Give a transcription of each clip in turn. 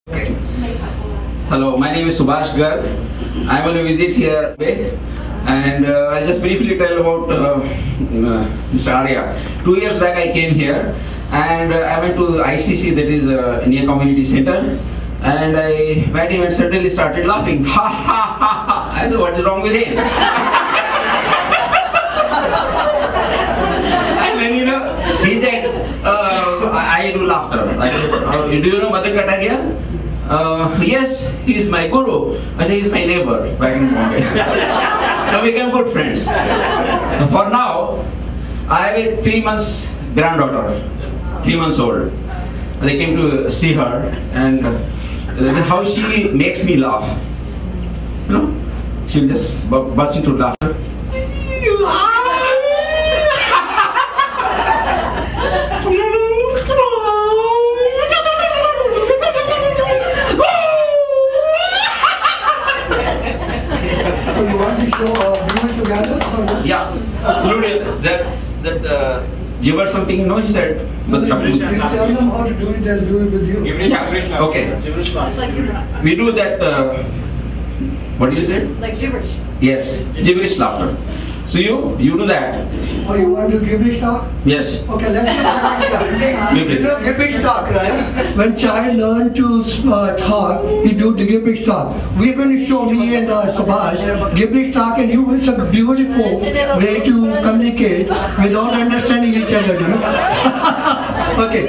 Hello, my name is Subhash Garg. I'm on a visit here today, and I'll just briefly tell about Mr. Arya. 2 years back I came here, and I went to ICC, that is India Community Center, and I met him and suddenly started laughing. Ha ha ha ha! I know what is wrong with him. And then he said, I do laughter. Do you know Madhur Kataria? Yes, he is my guru. I think he is my neighbor back in Bombay. So we became good friends. For now, I have a 3 months granddaughter, 3 months old. I came to see her, and how she makes me laugh. She'll just burst into laughter. Yeah, that gibber something, he said. But you tell them how to do it, they'll do it with you. Yeah, okay. We do that, what do you say? Like gibberish. Yes, gibberish laughter. So you do that. Oh, you want to gibberish talk? Yes. Okay, let's do gibberish talk, right? When child learn to talk, he do the gibberish talk. We're going to show me and Subhash gibberish talk, and you will some beautiful way to communicate without understanding each other, Okay.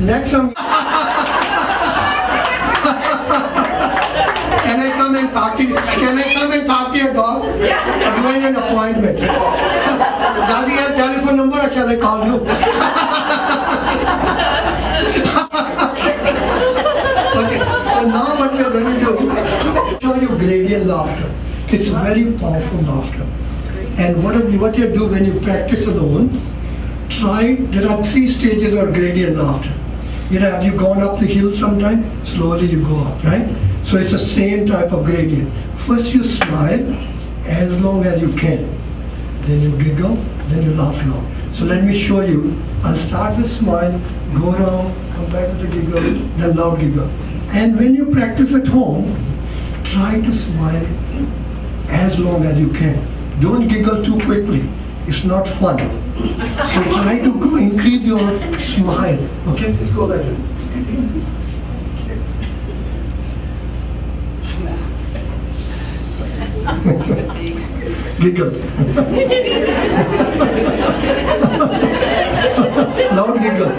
Next song. Can I come and talk to you? Can I come and talk to your dog? I'm doing an appointment. Daddy, have telephone number or shall I call you? Okay, so now what we're going to do, show you gradient laughter. It's very powerful laughter. And what you do when you practice alone, there are 3 stages of gradient laughter. Have you gone up the hill sometime? Slowly you go up, right? So it's the same type of gradient. First you smile as long as you can. Then you giggle, then you laugh long. So let me show you. I'll start with smile, go around, come back with the giggle, then loud giggle. And when you practice at home, try to smile as long as you can. Don't giggle too quickly. It's not fun. So try to increase your smile. Okay, let's go like that. Giggle. Loud giggle.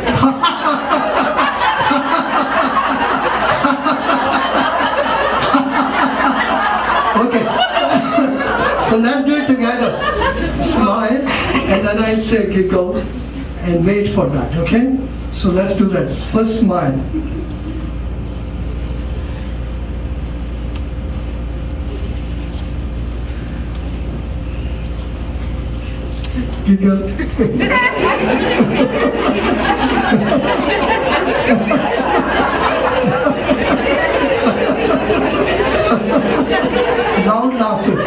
Okay. So let's do it together. Smile, and then I'll say giggle, and wait for that, okay? So let's do that. First smile. Giggle. Loud laughter.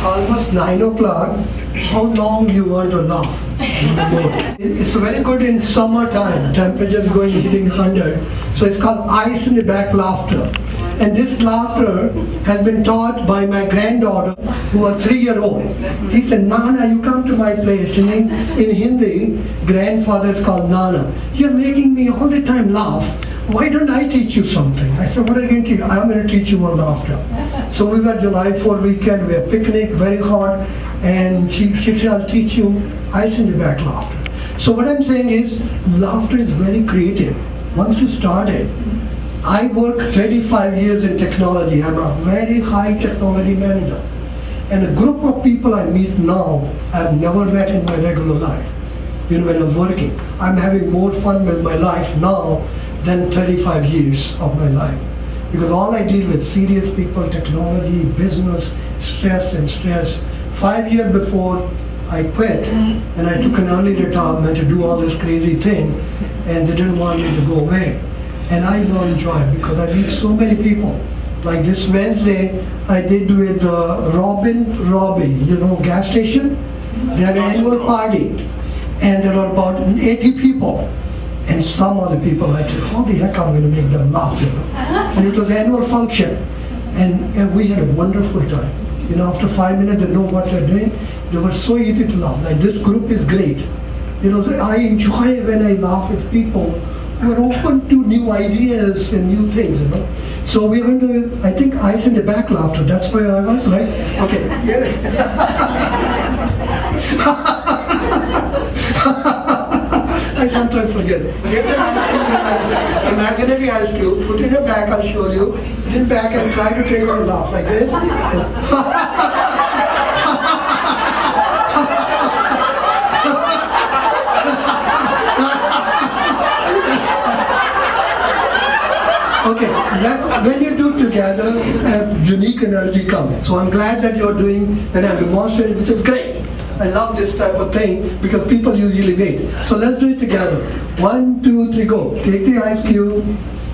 almost 9 o'clock. How long you want to laugh? It's very good in summertime. Temperature is going hitting 100. So it's called ice in the back laughter. And this laughter has been taught by my granddaughter, who was 3-year-old. He said, Nana, you come to my place. In Hindi, grandfather is called Nana. You're making me all the time laugh. Why don't I teach you something? I said, what are you going to teach you? I'm going to teach you on laughter. So we were July 4 weekend, we had picnic, very hot, and she said, I'll teach you ice in the back laughter. So what I'm saying is, laughter is very creative. Once you start it, I work 35 years in technology. I'm a very high technology manager. And a group of people I meet now, I've never met in my regular life. You know, when I was working. I'm having more fun with my life now than 35 years of my life. Because all I deal with serious people, technology, business, stress and stress. 5 years before I quit and I took an early retirement to do all this crazy thing, and they didn't want me to go away. And I learned joy because I meet so many people. Like this Wednesday, I did with Robin Robbie, you know, gas station. They had an annual party, and there were about 80 people. And some of the people, I said, how the heck am I going to make them laugh? You know? And it was an annual function, and we had a wonderful time. You know, after 5 minutes, they know what they're doing. They were so easy to laugh. Like this group is great. You know, I enjoy when I laugh with people who are open to new ideas and new things, you know. So we're going to, I think, ice in the back laughter. That's where I was, right? Okay. I sometimes forget. Get an imaginary ice cube, put it in your back, I'll show you. Put it in back and try to take a laugh like this. Okay, when you do together, unique energy comes. So I'm glad that you're doing and I'm demonstrating, which is great. I love this type of thing because people usually wait. So let's do it together. 1, 2, 3, go. Take the ice cube,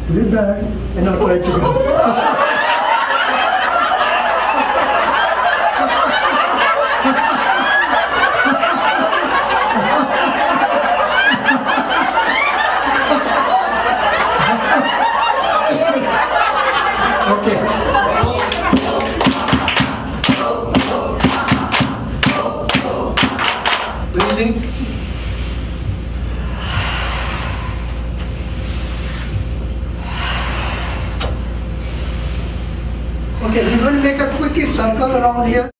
put it back, and now try to go. Okay, we're going to make a quick circle around here.